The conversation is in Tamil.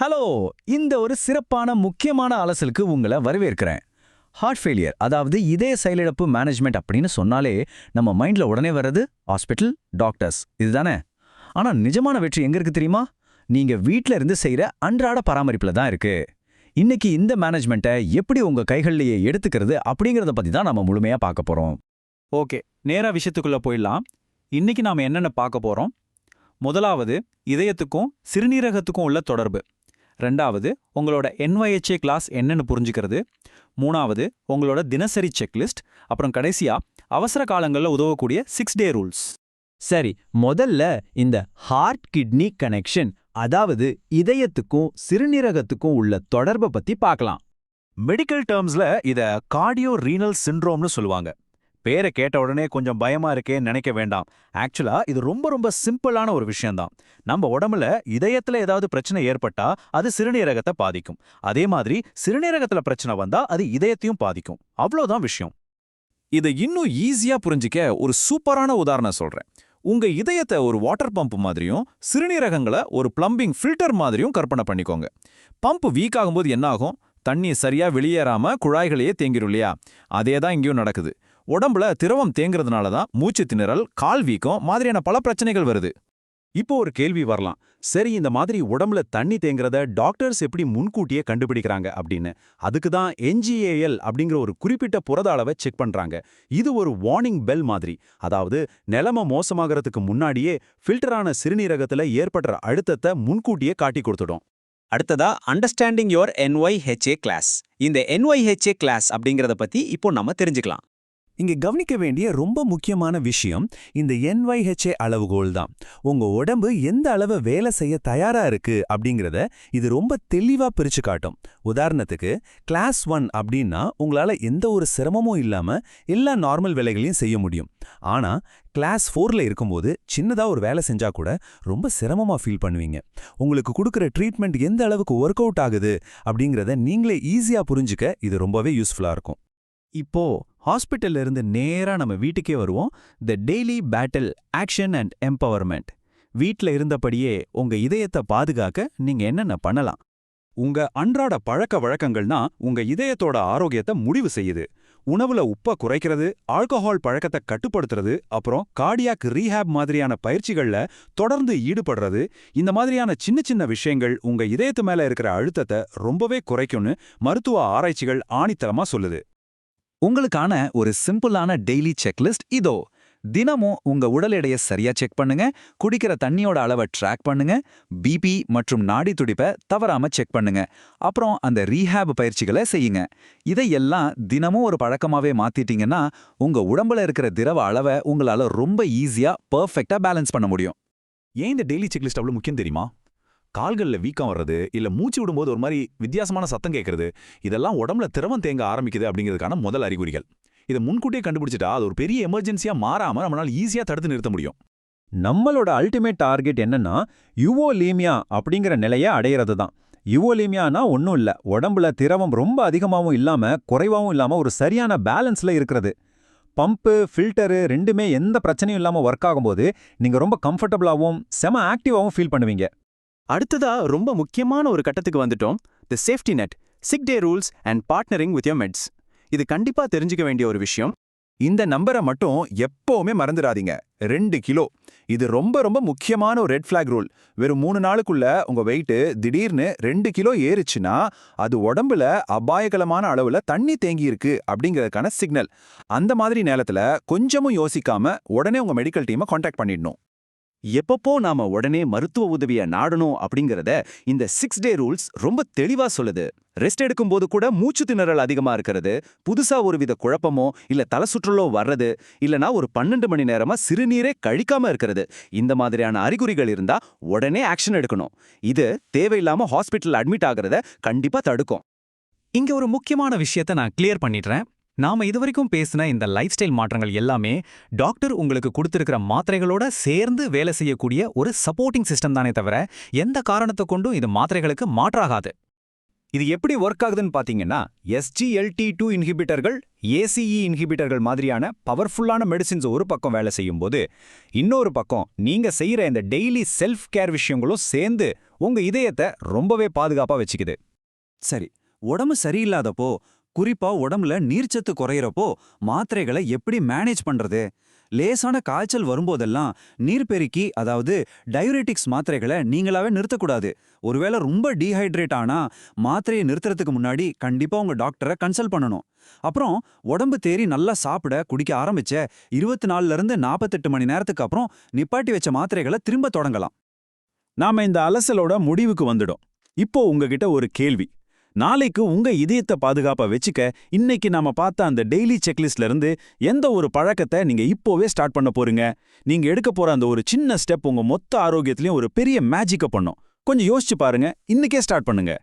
ஹலோ! இந்த ஒரு சிறப்பான முக்கியமான அலசலுக்கு உங்கள வரவேற்கிறேன். ஹார்ட் ஃபெயிலியர் அதாவது இதய செயலிழப்பு மேனேஜ்மெண்ட் அப்படின்னு சொன்னாலே நம்ம மைண்ட்ல உடனே வர்றது ஹாஸ்பிட்டல், டாக்டர்ஸ் இதுதானே. ஆனா நிஜமான வெற்றி எங்க இருக்கு தெரியுமா? நீங்க வீட்ல இருந்து செய்யற அன்றாட பராமரிப்புல தான் இருக்கு. இன்னைக்கு இந்த மேனேஜ்மெண்ட்டை எப்படி உங்க கைகள்லயே எடுத்துக்கிறது அப்படிங்கறத பத்தி தான் நம்ம முழுமையா பார்க்க போறோம். ஓகே, நேரா விஷயத்துக்குள்ள போயிடலாம். இன்னைக்கு நாம என்னென்ன பார்க்க போறோம்? முதலாவது, இதயத்துக்கும் சிறுநீரகத்துக்கும் உள்ள தொடர்பு. ரெண்டாவது, உங்களோட NYHA கிளாஸ் என்னன்னு புரிஞ்சுக்கிறது. மூணாவது, உங்களோட தினசரி செக்லிஸ்ட். அப்புறம் கடைசியா, அவசர காலங்கள்ல உதவக்கூடிய 6 டே ரூல்ஸ். சரி, முதல்ல இந்த ஹார்ட் கிட்னி கனெக்ஷன், அதாவது இதயத்துக்கும் சிறுநீரகத்துக்கும் உள்ள தொடர்பை பத்தி பார்க்கலாம். மெடிக்கல் டேர்ம்ஸ்ல இத கார்டியோ ரீனல் சிண்ட்ரோம்னு சொல்லுவாங்க. பேரை கேட்ட உடனே கொஞ்சம் பயமா இருக்கே நினைக்க வேண்டாம். ஆக்சுவலா இது ரொம்ப சிம்பிளான ஒரு விஷயம்தான். நம்ம உடம்புல இதயத்துல ஏதாவது பிரச்சனை ஏற்பட்டா அது சிறுநீரகத்தை பாதிக்கும். அதே மாதிரி சிறுநீரகத்துல பிரச்சனை வந்தா அது இதயத்தையும் பாதிக்கும். அவ்வளோதான் விஷயம். இதை இன்னும் ஈஸியா புரிஞ்சிக்க ஒரு சூப்பரான உதாரணம் சொல்றேன். உங்க இதயத்தை ஒரு வாட்டர் பம்ப் மாதிரியும் சிறுநீரகங்களை ஒரு பிளம்பிங் ஃபில்டர் மாதிரியும் கற்பனை பண்ணிக்கோங்க. பம்ப் வீக் ஆகும்போது என்ன ஆகும்? தண்ணி சரியா வெளியேறாம குழாய்களையே தேங்கிரும் இல்லையா? அதே தான் இங்கேயும் நடக்குது. உடம்புல திரவம் தேங்குறதுனால தான் மூச்சு திணறல், கால் வீக்கம் மாதிரியான பல பிரச்சனைகள் வருது. இப்போ ஒரு கேள்வி வரலாம். சரி, இந்த மாதிரி உடம்புல தண்ணி தேங்குறத டாக்டர்ஸ் எப்படி முன்கூட்டியே கண்டுபிடிக்கிறாங்க அப்படின்னு. அதுக்கு தான் NGAL அப்படிங்கிற ஒரு குறிப்பிட்ட புரத அளவை செக் பண்றாங்க. இது ஒரு வார்னிங் பெல் மாதிரி. அதாவது நிலைமை மோசமாகறதுக்கு முன்னாடியே ஃபில்டரான சிறுநீரகத்துல ஏற்படுற அழுத்தத்தை முன்கூட்டியே காட்டி கொடுத்துடும். அடுத்ததா அண்டர்ஸ்டாண்டிங் யோர் NYHA கிளாஸ். இந்த NYHA கிளாஸ் அப்படிங்கறத பத்தி இப்போ நம்ம தெரிஞ்சுக்கலாம். இங்க கவனிக்க வேண்டிய ரொம்ப முக்கியமான விஷயம் இந்த NYHA அளவுகோல் தான். உங்க உடம்பு எந்த அளவு வேலை செய்ய தயாரா இருக்கு அப்படிங்கறத இது ரொம்ப தெளிவா பிரிச்சு காட்டும். உதாரணத்துக்கு கிளாஸ் 1 அப்படின்னா உங்களால எந்த ஒரு சிரமமும் இல்லாம எல்லா நார்மல் வேலைகளையும் செய்ய முடியும். ஆனா கிளாஸ் 4ல இருக்கும்போது சின்னதா ஒரு வேலை செஞ்சா கூட ரொம்ப சிரமமா ஃபீல் பண்ணுவீங்க. உங்களுக்கு கொடுக்குற ட்ரீட்மெண்ட் எந்த அளவுக்கு ஒர்க் அவுட் ஆகுது அப்படிங்கறத நீங்களே ஈஸியா புரிஞ்சுக்க இது ரொம்பவே யூஸ்ஃபுல்லா இருக்கும். இப்போ ஹாஸ்பிட்டல்ல இருந்து நேரா நம்ம வீட்டுக்கே வருவோம். The daily battle action and empowerment. வீட்ல இருந்தபடியே உங்க இதயத்தை பாதுகாக்க நீங்க என்னென்ன பண்ணலாம்? உங்க அன்றாட பழக்க வழக்கங்கள்னா உங்க இதயத்தோட ஆரோக்கியத்தை முடிவு செய்யுது. உணவுல உப்பை குறைக்கிறது, ஆல்கஹால் பழக்கத்தை கட்டுப்படுத்துறது, அப்புறம் கார்டியாக் ரீஹாப் மாதிரியான பயிற்சிகள்ல தொடர்ந்து ஈடுபடுறது, இந்த மாதிரியான சின்ன விஷயங்கள் உங்க இதயத்து மேல இருக்கிற அழுத்தத்தை ரொம்பவே குறைக்கும்னு மருத்துவ ஆராய்ச்சிகள் ஆணித்தரமா சொல்லுது. உங்களுக்கான ஒரு சிம்பிளான டெய்லி செக்லிஸ்ட் இதோ. தினமும் உங்க உடல் எடையை சரியா செக் பண்ணுங்க, குடிக்கிற தண்ணியோட அளவை ட்ராக் பண்ணுங்க, பிபி மற்றும் நாடி துடிப்பை தவறாம செக் பண்ணுங்க, அப்புறம் அந்த ரீஹாப் பயிற்சிகளை செய்யுங்க. இதையெல்லாம் தினமும் ஒரு பழக்கமாவே மாத்திட்டீங்கன்னா உங்க உடம்புல இருக்கிற திரவ அளவை உங்களால ரொம்ப ஈஸியா பெர்ஃபெக்ட்டா பேலன்ஸ் பண்ண முடியும். ஏன் இந்த டெய்லி செக்லிஸ்ட் அவ்வளவு முக்கியம் தெரியுமா? கால்கள்ல வீக்கம் வர்றது, இல்ல மூச்சு விடும்போது ஒரு மாதிரி வித்தியாசமான சத்தம் கேட்கறது, இதெல்லாம் உடம்புல திரவம் தேங்க ஆரம்பிக்குது அப்படிங்கிறதுக்கான முதல் அறிகுறிகள். இதை முன்கூட்டியே கண்டுபிடிச்சிட்டா அது ஒரு பெரிய எமர்ஜென்சியா மாறாம நம்மளால ஈஸியா தடுத்து நிறுத்த முடியும். நம்மளோட அல்டிமேட் டார்கெட் என்னன்னா யுவோலீமியா அப்படிங்கிற நிலையை அடையிறது தான். யுவோலீமியானா ஒன்றும் இல்லை, உடம்புல திரவம் ரொம்ப அதிகமாகவும் இல்லாம குறைவாகவும் இல்லாம ஒரு சரியான பேலன்ஸ்ல இருக்கிறது. பம்பு, ஃபில்டரு ரெண்டுமே எந்த பிரச்சனையும் இல்லாம ஒர்க் ஆகும்போது நீங்க ரொம்ப கம்ஃபர்டபுளாகவும் செம ஆக்டிவாகவும் ஃபீல் பண்ணுவீங்க. அடுத்ததா ரொம்ப முக்கியமான ஒரு கட்டத்துக்கு வந்துட்டோம். The safety net, 6 day rules and partnering with your mates. இது கண்டிப்பா தெரிஞ்சுக்க வேண்டிய ஒரு விஷயம். இந்த நம்பரை மட்டும் எப்பவுமே மறந்துடாதீங்க. 2 கிலோ. இது ரொம்ப முக்கியமான ஒரு ரெட் ஃபிளாக் ரூல். வெறும் 3 நாளுக்குள்ள உங்க வெயிட் திடீர்னு 2 கிலோ ஏறிச்சுன்னா அது உடம்புல அபாயகரமான அளவுல தண்ணி தேங்கி இருக்கு அப்படிங்கிறதுக்கான சிக்னல். அந்த மாதிரி நேரத்துல கொஞ்சமும் யோசிக்காம உடனே உங்க மெடிக்கல் டீமை கான்டாக்ட் பண்ணிடணும். எப்பப்போ நாம உடனே மருத்துவ உதவியை நாடணும் அப்படிங்கறத இந்த 6 டே ரூல்ஸ் ரொம்ப தெளிவா சொல்லுது. ரெஸ்ட் எடுக்கும்போது கூட மூச்சு திணறல் அதிகமா இருக்கிறது, புதுசா ஒருவித குழப்பமோ இல்ல தலை சுற்றலோ வர்றது, இல்லனா ஒரு 12 மணி நேரமா சிறுநீரே கழிக்காம இருக்கிறது, இந்த மாதிரியான அறிகுறிகள் இருந்தா உடனே ஆக்ஷன் எடுக்கணும். இது தேவையில்லாம ஹாஸ்பிட்டல் அட்மிட் ஆகிறத கண்டிப்பா தடுக்கும். இங்க ஒரு முக்கியமான விஷயத்தை நான் கிளியர் பண்ணிடுறேன். நாம இதுவரைக்கும் பேசின இந்த லைஃப் ஸ்டைல் மாற்றங்கள் எல்லாமே டாக்டர் உங்களுக்கு கொடுத்திருக்கிற மாத்திரைகளோட சேர்ந்து வேலை செய்யக்கூடிய ஒரு சப்போர்ட்டிங் சிஸ்டம் தானே தவிர எந்த காரணத்தை கொண்டும் இது மாத்திரைகளுக்கு மாற்றாகாது. இது எப்படி ஒர்க் ஆகுதுன்னு பாத்தீங்கன்னா, SGLT2 இன்ஹிபிட்டர்கள், ACE இன்ஹிபிட்டர்கள் மாதிரியான பவர்ஃபுல்லான மெடிசின்ஸ் ஒரு பக்கம் வேலை செய்யும்போது, இன்னொரு பக்கம் நீங்க செய்யற இந்த டெய்லி செல்ஃப் கேர் விஷயங்களும் சேர்ந்து உங்க இதயத்தை ரொம்பவே பாதுகாப்பா வச்சுக்குது. சரி, உடம்பு சரியில்லாதப்போ, குறிப்பா உடம்புல நீர்ச்சத்து குறையறப்போ மாத்திரைகளை எப்படி மேனேஜ் பண்றது? லேசான காய்ச்சல் வரும்போதெல்லாம் நீர்பெருக்கி, அதாவது டயூரெட்டிக்ஸ் மாத்திரைகளை நீங்களாவே நிறுத்தக்கூடாது. ஒருவேளை ரொம்ப டீஹைட்ரேட் ஆனா மாத்திரையை நிறுத்துறதுக்கு முன்னாடி கண்டிப்பா உங்க டாக்டரை கன்சல்ட் பண்ணணும். அப்புறம் உடம்பு தேறி நல்லா சாப்பிட குடிக்க ஆரம்பிச்ச 24ல இருந்து 48 மணி நேரத்துக்கு அப்புறம் நிப்பாட்டி வச்ச மாத்திரைகளை திரும்ப தொடங்கலாம். நாம இந்த அலசலோட முடிவுக்கு வந்துடும். இப்போ உங்ககிட்ட ஒரு கேள்வி. நாளைக்கு உங்க இதயத்தை பாதுகாப்பா வச்சுக்க இன்னைக்கு நாம பார்த்த அந்த டெய்லி செக்லிஸ்ட்ல இருந்து எந்த ஒரு பழக்கத்தை நீங்க இப்போவே ஸ்டார்ட் பண்ண போறீங்க? நீங்க எடுக்க போற அந்த ஒரு சின்ன ஸ்டெப் உங்க மொத்த ஆரோக்கியத்திலயும் ஒரு பெரிய மேஜிக்க பண்ணும். கொஞ்சம் யோசிச்சு பாருங்க. இன்னைக்கே ஸ்டார்ட் பண்ணுங்க.